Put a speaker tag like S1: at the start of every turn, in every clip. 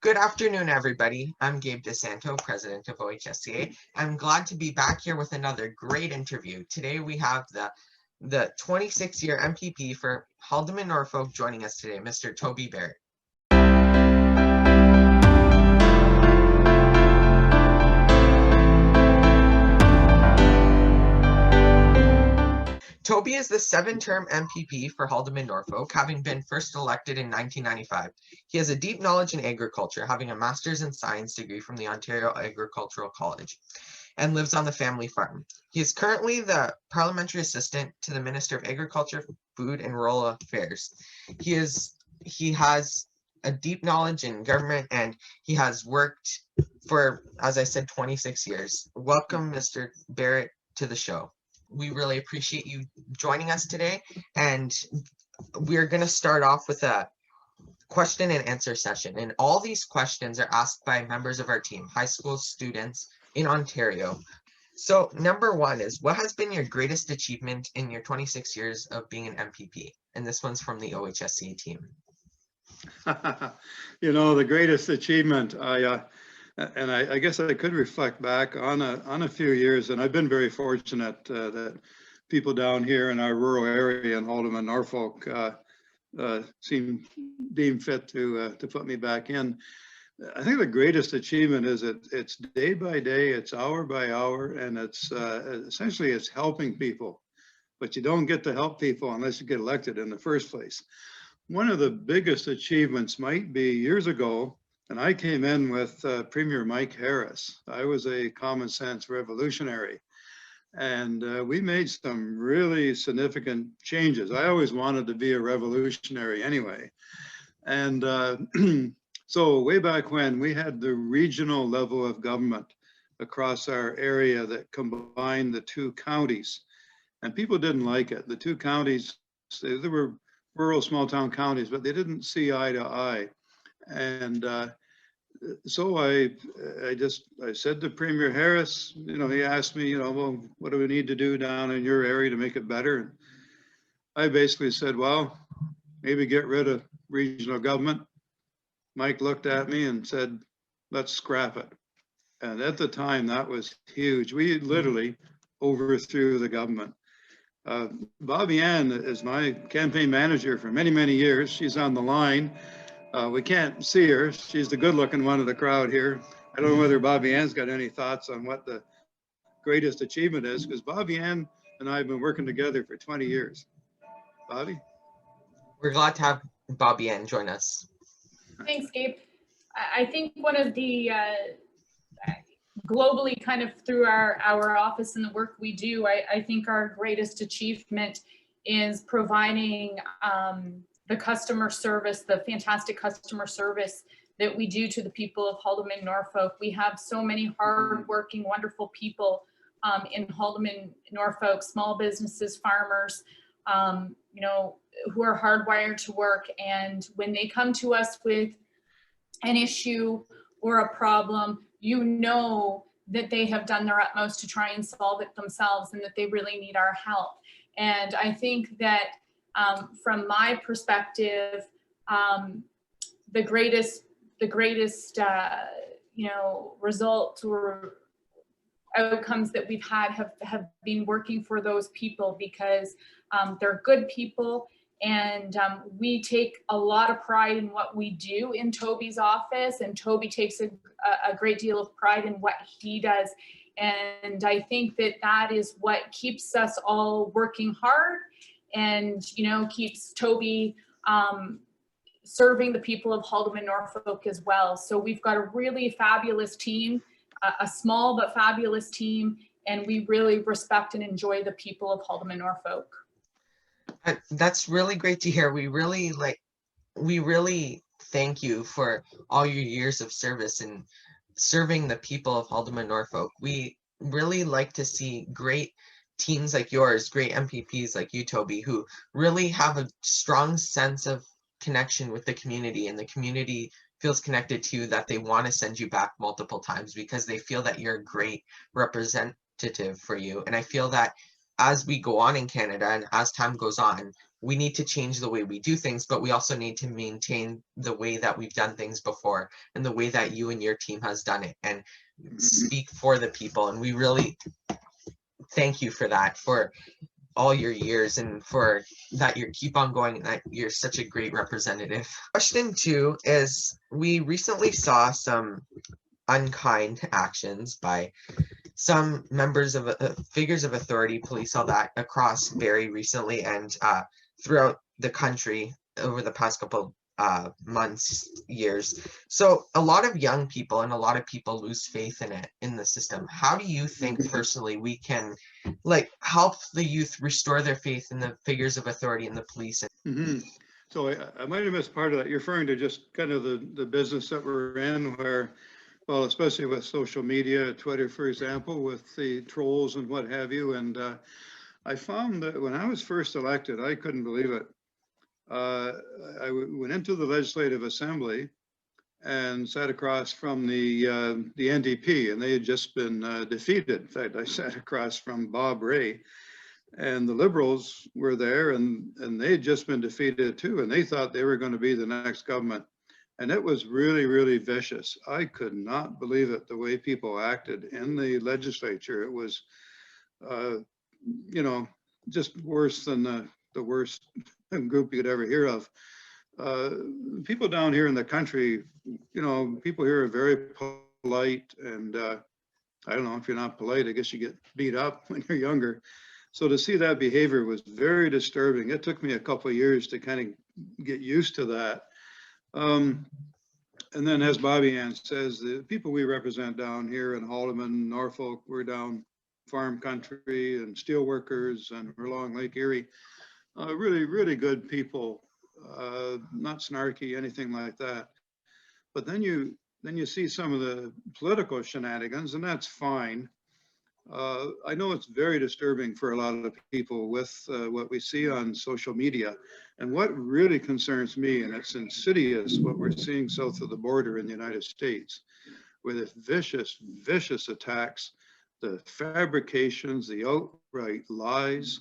S1: Good afternoon, everybody. I'm Gabe DeSanto, president of OHSCA. I'm glad to be back here with another great interview. Today we have the 26-year MPP for Haldimand-Norfolk joining us today, Mr. Toby Barrett. Toby is the 7-term MPP for Haldimand-Norfolk, having been first elected in 1995. He has a deep knowledge in agriculture, having a master's in science degree from the Ontario Agricultural College, and lives on the family farm. He is currently the Parliamentary Assistant to the Minister of Agriculture, Food and Rural Affairs. He has a deep knowledge in government, and he has worked for, as I said, 26 years. Welcome, Mr. Barrett, to the show. We really appreciate you joining us today, and we're going to start off with a question and answer session. And all these questions are asked by members of our team, high school students in Ontario. So number one is, what has been your greatest achievement in your 26 years of being an MPP? And this one's from the OHSCA team.
S2: The greatest achievement, I guess I could reflect back on a few years, and I've been very fortunate that people down here in our rural area in Haldimand-Norfolk deem fit to put me back in. I think the greatest achievement is it's day by day, it's hour by hour, and it's essentially it's helping people. But you don't get to help people unless you get elected in the first place. One of the biggest achievements might be years ago, and I came in with Premier Mike Harris. I was a common sense revolutionary, and we made some really significant changes. I always wanted to be a revolutionary anyway. And so way back when, we had the regional level of government across our area that combined the two counties, and people didn't like it. The two counties, they were rural small town counties, but they didn't see eye to eye. And so I said to Premier Harris, he asked me, well, what do we need to do down in your area to make it better? And I basically said, well, maybe get rid of regional government. Mike looked at me and said, let's scrap it. And at the time, that was huge. We literally overthrew the government. Bobby Ann is my campaign manager for many, many years. She's on the line. We can't see her. She's the good-looking one of the crowd here. I don't know whether Bobby Ann's got any thoughts on what the greatest achievement is, because Bobby Ann and I have been working together for 20 years. Bobby?
S1: We're glad to have Bobby Ann join us.
S3: Thanks, Gabe. I think one of the globally, kind of through our office and the work we do, I think our greatest achievement is providing the customer service, the fantastic customer service that we do to the people of Haldimand-Norfolk. We have so many hardworking, wonderful people in Haldimand-Norfolk, small businesses, farmers, who are hardwired to work. And when they come to us with an issue or a problem, that they have done their utmost to try and solve it themselves, and that they really need our help. And I think that from my perspective, the greatest results or outcomes that we've had have been working for those people, because they're good people, and we take a lot of pride in what we do in Toby's office, and Toby takes a great deal of pride in what he does. And I think that is what keeps us all working hard, and keeps Toby serving the people of Haldimand-Norfolk as well. So we've got a really fabulous team, a small but fabulous team, and we really respect and enjoy the people of Haldimand-Norfolk.
S1: That's really great to hear. We really thank you for all your years of service and serving the people of Haldimand-Norfolk. We really like to see great teams like yours, great MPPs like you, Toby, who really have a strong sense of connection with the community, and the community feels connected to you, that they want to send you back multiple times because they feel that you're a great representative for you. And I feel that as we go on in Canada and as time goes on, we need to change the way we do things, but we also need to maintain the way that we've done things before and the way that you and your team has done it, and speak for the people. And we really thank you for that, for all your years, and for that you keep on going, and that you're such a great representative. Question 2 is, we recently saw some unkind actions by some members of figures of authority, police, all that, across very recently and throughout the country over the past couple months, years. So a lot of young people and a lot of people lose faith in the system. How do you think personally we can help the youth restore their faith in the figures of authority and the police?
S2: So I might have missed part of that. You're referring to just kind of the business that we're in, where, well, especially with social media, Twitter, for example, with the trolls and what have you. And I found that when I was first elected, I couldn't believe it. I went into the Legislative Assembly and sat across from the NDP, and they had just been defeated. In fact, I sat across from Bob Ray, and the Liberals were there, and they had just been defeated too, and they thought they were going to be the next government. And it was really, really vicious. I could not believe it, the way people acted in the legislature. It was, just worse than the worst group you could ever hear of. People down here in the country, people here are very polite, and I don't know, if you're not polite, I guess you get beat up when you're younger. So to see that behavior was very disturbing. It took me a couple of years to kind of get used to that. And then, as Bobby Ann says, the people we represent down here in Haldimand-Norfolk, we're down farm country and steel workers, and we're along Lake Erie. Really, really good people, not snarky, anything like that. But then you see some of the political shenanigans, and that's fine. I know it's very disturbing for a lot of people with what we see on social media. And what really concerns me, and it's insidious, what we're seeing south of the border in the United States, with the vicious, vicious attacks, the fabrications, the outright lies,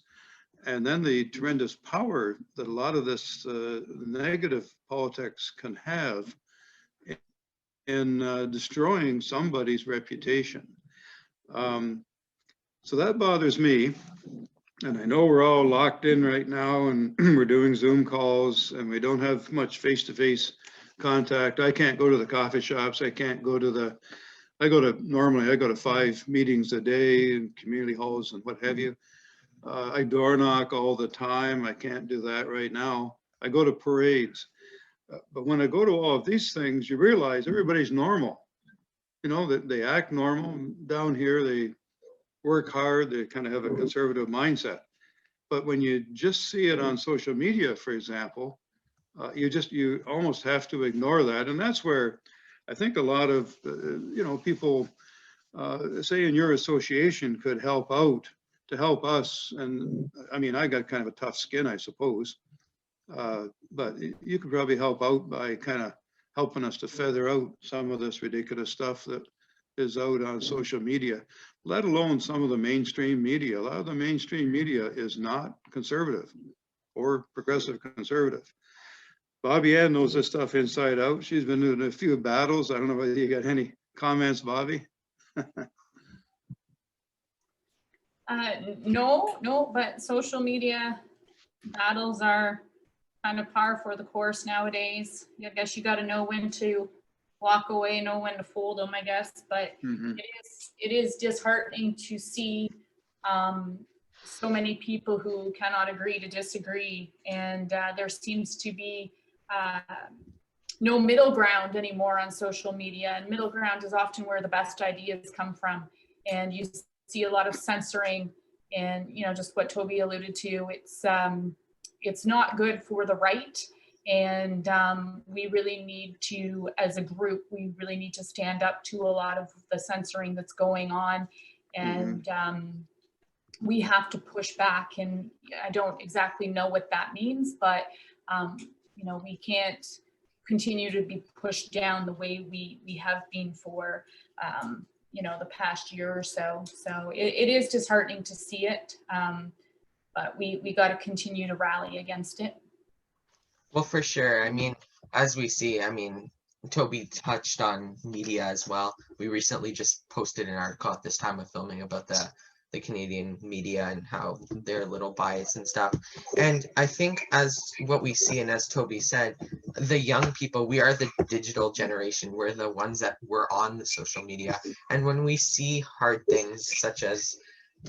S2: and then the tremendous power that a lot of this negative politics can have in destroying somebody's reputation. So that bothers me. And I know we're all locked in right now, and we're doing Zoom calls, and we don't have much face-to-face contact. I can't go to the coffee shops. I can't go to normally I go to 5 meetings a day in community halls and what have you. I door knock all the time. I can't do that right now. I go to parades. But when I go to all of these things, you realize everybody's normal. That they act normal. Down here, they work hard. They kind of have a conservative mindset. But when you just see it on social media, for example, you almost have to ignore that. And that's where I think a lot of, people, say in your association, could help out to help us. And I mean, I got kind of a tough skin, I suppose, but you could probably help out by kind of helping us to feather out some of this ridiculous stuff that is out on social media, let alone some of the mainstream media. A lot of the mainstream media is not conservative or progressive conservative. Bobby Ann knows this stuff inside out. She's been in a few battles. I don't know whether you got any comments, Bobby?
S3: No, but social media battles are kind of par for the course nowadays. I guess you got to know when to walk away, know when to fold them, I guess. But it is disheartening to see so many people who cannot agree to disagree, and there seems to be no middle ground anymore on social media. And middle ground is often where the best ideas come from. And you see a lot of censoring, and just what Toby alluded to. It's not good for the right. And we really need to, as a group, we really need to stand up to a lot of the censoring that's going on. And we have to push back. And I don't exactly know what that means, but we can't continue to be pushed down the way we have been for the past year or so. So it is disheartening to see it. but we got to continue to rally against it.
S1: Well, for sure. I mean, as we see, I mean, Toby touched on media as well. We recently just posted an article at this time of filming about the Canadian media and how they're a little biased and stuff. And I think as what we see, and as Toby said, the young people, we are the digital generation. We're the ones that were on the social media. And when we see hard things such as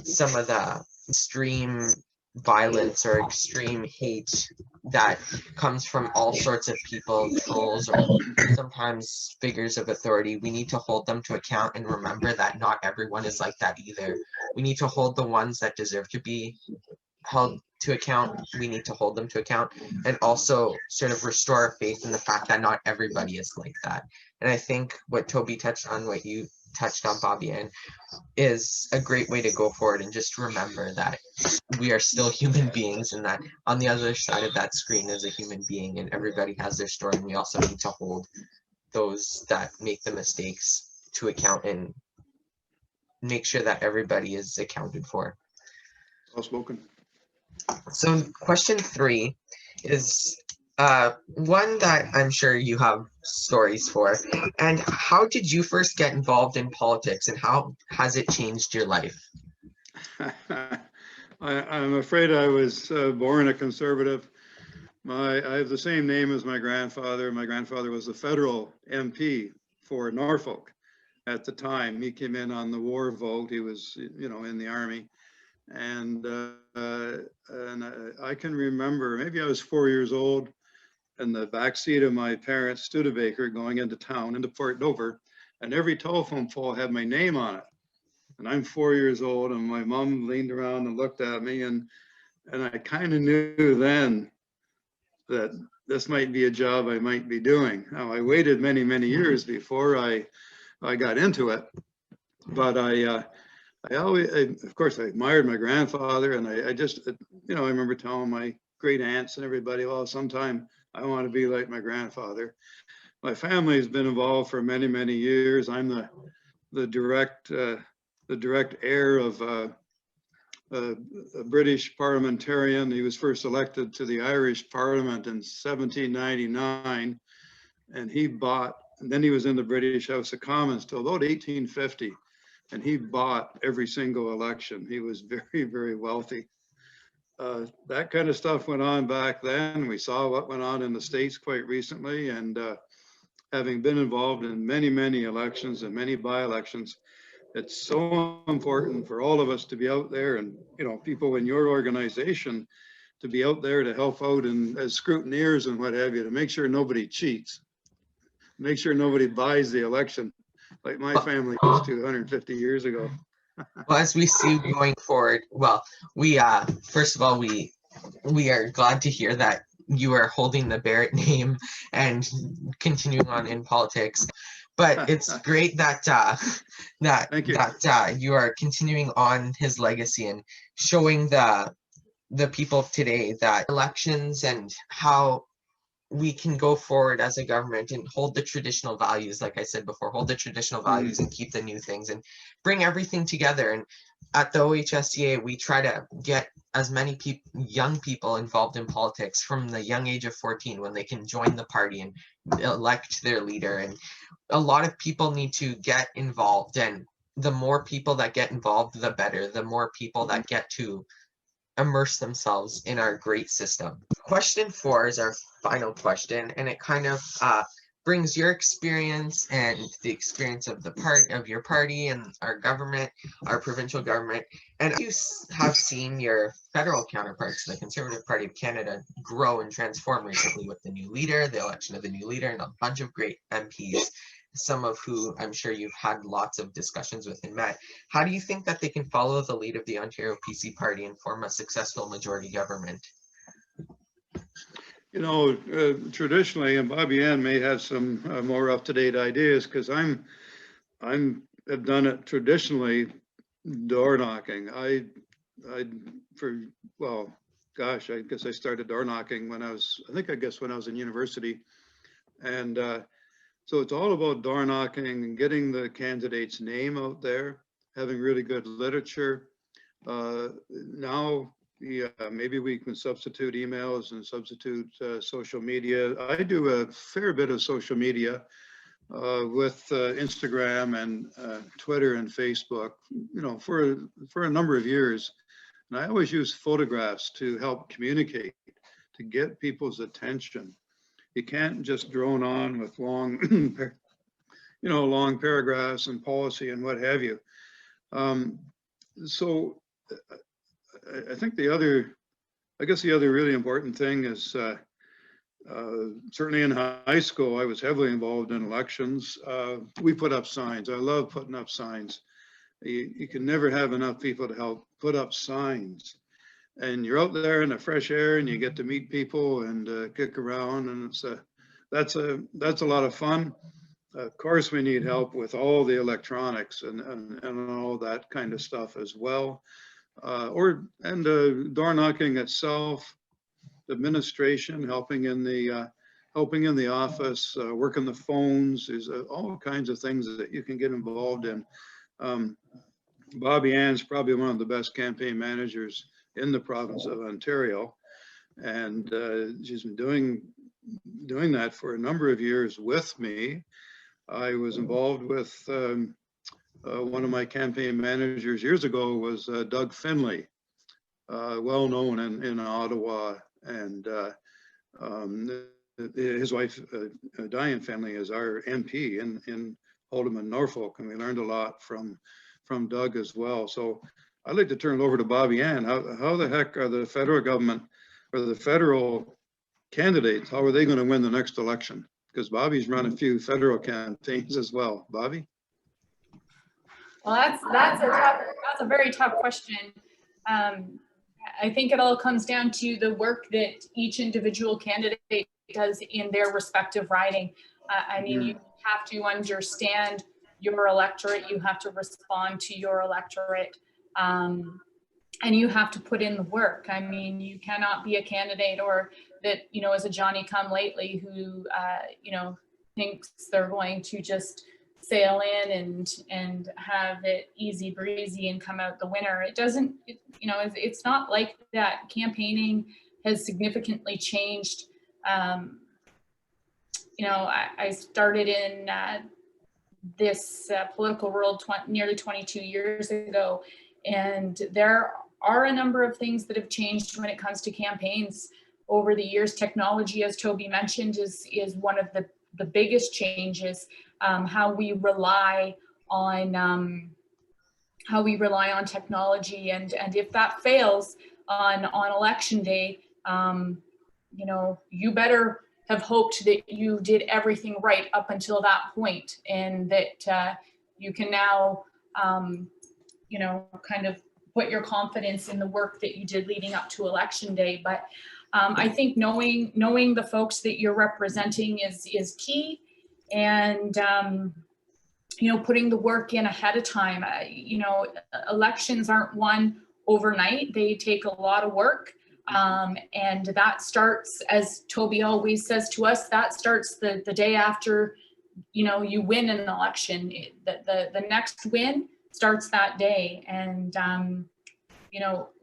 S1: some of the extreme violence or extreme hate that comes from all sorts of people, trolls, or sometimes figures of authority, we need to hold them to account and remember that not everyone is like that either. We need to hold the ones that deserve to be held to account. We need to hold them to account, and also sort of restore our faith in the fact that not everybody is like that. And I think what Toby touched on, what you touched on, Bobby, and is a great way to go forward, and just remember that we are still human beings, and that on the other side of that screen is a human being, and everybody has their story, and we also need to hold those that make the mistakes to account and make sure that everybody is accounted for.
S2: Well spoken.
S1: So question 3 is one that I'm sure you have stories for. And how did you first get involved in politics, and how has it changed your life?
S2: I'm afraid I was born a conservative. I have the same name as my grandfather. My grandfather was a federal MP for Norfolk at the time. He came in on the war vote. He was, you know, in the army. And I can remember, maybe I was 4 years old, in the back seat of my parents' Studebaker going into town, into Port Dover, and every telephone pole had my name on it. And I'm 4 years old, and my mom leaned around and looked at me, and I kind of knew then that this might be a job I might be doing. Now, I waited many, many years before I got into it, but I always, of course, I admired my grandfather, and I just, you know, I remember telling my great aunts and everybody, well, sometime I want to be like my grandfather. My family has been involved for many, many years. I'm the direct heir of a British parliamentarian. He was first elected to the Irish Parliament in 1799, and he bought, and then he was in the British House of Commons till about 1850, and he bought every single election. He was very, very wealthy. That kind of stuff went on back then. We saw what went on in the States quite recently, and having been involved in many, many elections and many by-elections, it's so important for all of us to be out there, and, you know, people in your organization to be out there to help out and as scrutineers and what have you, to make sure nobody cheats, make sure nobody buys the election like my family used to 150 years ago.
S1: Well, as we see going forward, well, we first of all, we are glad to hear that you are holding the Barrett name and continuing on in politics. But it's great that you are continuing on his legacy and showing the people of today that elections and how we can go forward as a government and hold the traditional values, like I said before, hold the traditional values and keep the new things and bring everything together. And at the OHSCA, we try to get as many young people involved in politics from the young age of 14, when they can join the party and elect their leader. And a lot of people need to get involved, and the more people that get involved, the better. The more people that get to immerse themselves in our great system. Question 4 is our final question, and it kind of brings your experience and the experience of your party and our government, our provincial government, and you have seen your federal counterparts, the Conservative Party of Canada, grow and transform recently with the new leader, the election of the new leader, and a bunch of great MPs, some of who I'm sure you've had lots of discussions with and met. How do you think that they can follow the lead of the Ontario PC Party and form a successful majority government?
S2: You know, traditionally, and Bobby Ann may have some more up-to-date ideas, because I've done it traditionally, door knocking. Well, gosh, I guess I started door knocking when I was in university, and so it's all about door knocking and getting the candidate's name out there, having really good literature. Now, maybe we can substitute emails and substitute social media. I do a fair bit of social media with Instagram and Twitter and Facebook, for a number of years. And I always use photographs to help communicate, to get people's attention. You can't just drone on with long, long paragraphs and policy and what have you. So I think the other really important thing is certainly in high school, I was heavily involved in elections. We put up signs. I love putting up signs. You can never have enough people to help put up signs. And you're out there in the fresh air and you get to meet people and kick around, and that's a lot of fun. Of course, we need help with all the electronics and all that kind of stuff as well. Door knocking itself, administration, helping in the office, working the phones, is all kinds of things that you can get involved in. Bobby Ann's probably one of the best campaign managers in the province of Ontario, and she's been doing that for a number of years with me. I was involved with one of my campaign managers years ago was Doug Finley, well known in Ottawa, and his wife Diane Finley is our MP in Haldimand-Norfolk, and we learned a lot from Doug as well. So I'd like to turn it over to Bobby Ann. How the heck are the federal government or the federal candidates, how are they going to win the next election? Because Bobby's run a few federal campaigns as well. Bobby?
S3: Well, that's a very tough question. I think it all comes down to the work that each individual candidate does in their respective riding. I mean, you have to understand your electorate, you have to respond to your electorate, and you have to put in the work. I mean, you cannot be a candidate or that, is a Johnny come lately who, thinks they're going to just sail in and have it easy breezy and come out the winner. It doesn't, it's not like that. Campaigning has significantly changed. I started in this political world nearly 22 years ago, and there are a number of things that have changed when it comes to campaigns over the years. Technology, as Toby mentioned, is one of the biggest changes. How we rely on technology, and if that fails on election day, you better have hoped that you did everything right up until that point, and that you can now kind of put your confidence in the work that you did leading up to election day. But I think knowing the folks that you're representing is key, and putting the work in ahead of time. Elections aren't won overnight. They take a lot of work, and that starts, as Toby always says to us, that starts the day after you win an election. The next win starts that day. And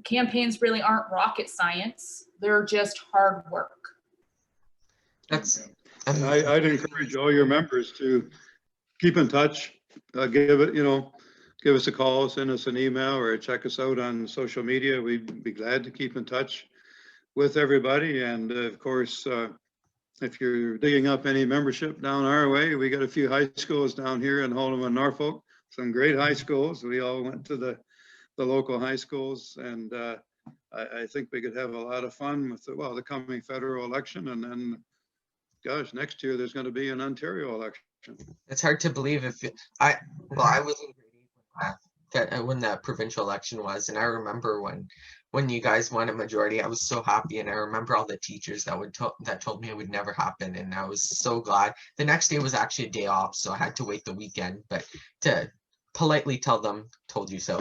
S3: campaigns really aren't rocket science. They're just hard work.
S2: I'd encourage all your members to keep in touch. Give us a call, send us an email, or check us out on social media. We'd be glad to keep in touch with everybody. And of course, if you're digging up any membership down our way, we got a few high schools down here in Haldimand-Norfolk, some great high schools. We all went to the local high schools, and I think we could have a lot of fun with the coming federal election. And then, gosh, next year there's going to be an Ontario election.
S1: It's hard to believe. I was in grade 8 when the provincial election was, and I remember when you guys won a majority, I was so happy, and I remember all the teachers that told me it would never happen, and I was so glad. The next day was actually a day off, so I had to wait the weekend, but to politely tell them, told you so,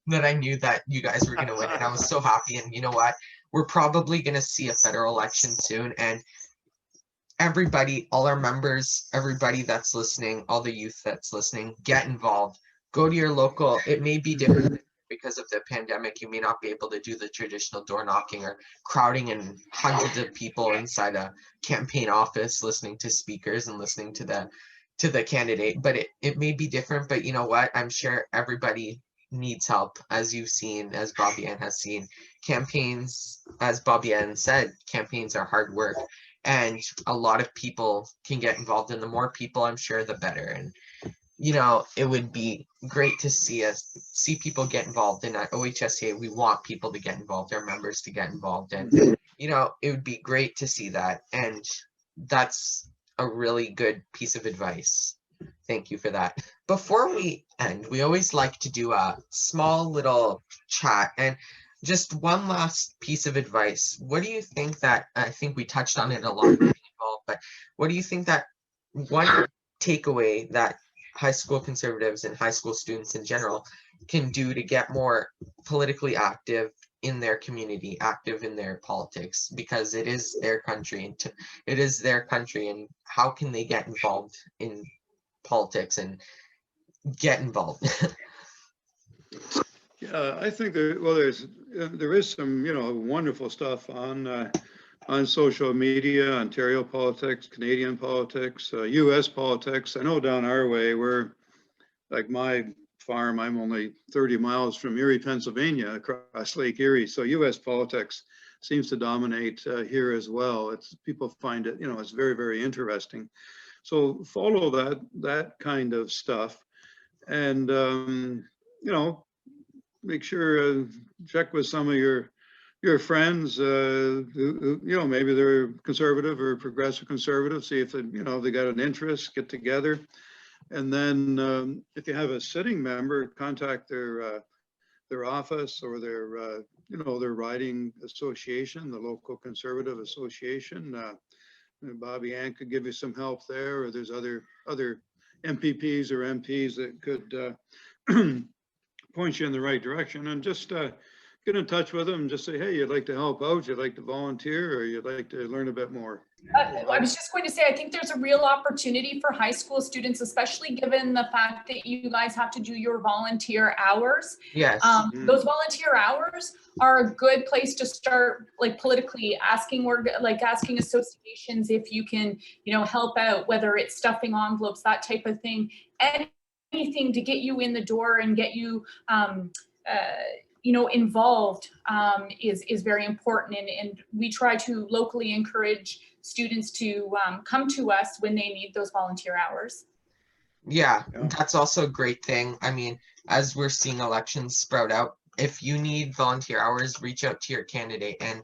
S1: that I knew that you guys were going to win, and I was so happy. And you know what? We're probably going to see a federal election soon, and everybody, all our members, everybody that's listening, all the youth that's listening, get involved. Go to your local, it may be different because of the pandemic, you may not be able to do the traditional door knocking or crowding in hundreds of people inside a campaign office listening to speakers and listening to the candidate. But it may be different. But you know what? I'm sure everybody needs help, as you've seen, as Bobby Ann has seen. Campaigns, as Bobby Ann said, campaigns are hard work, and a lot of people can get involved, and the more people, I'm sure, the better. And you know, it would be great to see people get involved. And at OHSCA, we want people to get involved, our members to get involved, and you know, it would be great to see that. And that's a really good piece of advice. Thank you for that. Before we end, we always like to do a small little chat, and just one last piece of advice. What do you think that, I think we touched on it a lot, but what do you think that one takeaway that high school conservatives and high school students in general can do to get more politically active in their community, active in their politics, because it is their country, and it is their country, and how can they get involved in politics and get involved?
S2: Yeah, I think there is some, you know, wonderful stuff on social media, Ontario politics, Canadian politics, U.S. politics. I know down our way, we're like my farm, I'm only 30 miles from Erie, Pennsylvania, across Lake Erie. So U.S. politics seems to dominate here as well. People find it, you know, it's very, very interesting. So follow that kind of stuff, and you know, make sure check with some of your friends who, you know, maybe they're conservative or progressive conservative, see if they, you know, they got an interest, get together. And then if you have a sitting member, contact their office or their you know, their riding association, the local conservative association. Bobby Ann could give you some help there, or there's other MPPs or MPs that could point you in the right direction. And just get in touch with them and just say, hey, you'd like to help out, you'd like to volunteer, or you'd like to learn a bit more.
S3: I was just going to say, I think there's a real opportunity for high school students, especially given the fact that you guys have to do your volunteer hours.
S1: Yes.
S3: Those volunteer hours are a good place to start, like politically asking associations if you can, you know, help out, whether it's stuffing envelopes, that type of thing. Anything to get you in the door and get you you know, involved is very important, and we try to locally encourage students to come to us when they need those volunteer hours.
S1: Yeah, that's also a great thing. I mean, as we're seeing elections sprout out, if you need volunteer hours, reach out to your candidate, and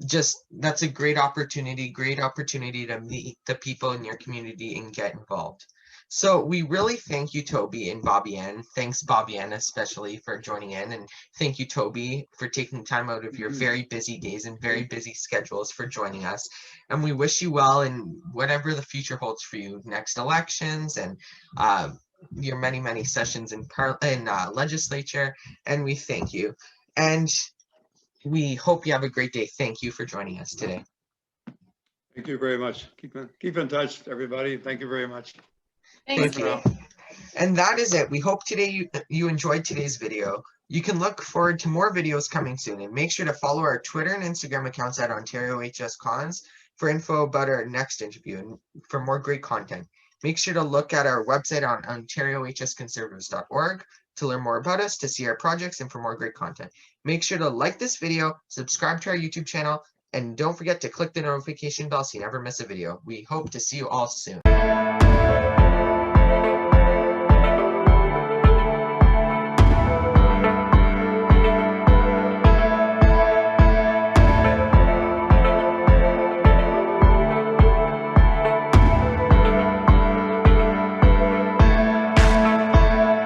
S1: just that's a great opportunity to meet the people in your community and get involved. So we really thank you, Toby and Bobby Ann. Thanks, Bobby Ann, especially for joining in. And thank you, Toby, for taking time out of your very busy days and very busy schedules for joining us. And we wish you well in whatever the future holds for you, next elections and your many, many sessions in legislature. And we thank you. And we hope you have a great day. Thank you for joining us today.
S2: Thank you very much. Keep in touch, everybody. Thank you very much.
S3: Thank
S1: you. And that is it. We hope today you enjoyed today's video. You can look forward to more videos coming soon, and make sure to follow our Twitter and Instagram accounts at Ontario HS Cons for info about our next interview and for more great content. Make sure to look at our website on ontariohsconservatives.org to learn more about us, to see our projects, and for more great content. Make sure to like this video, subscribe to our YouTube channel, and don't forget to click the notification bell so you never miss a video. We hope to see you all soon.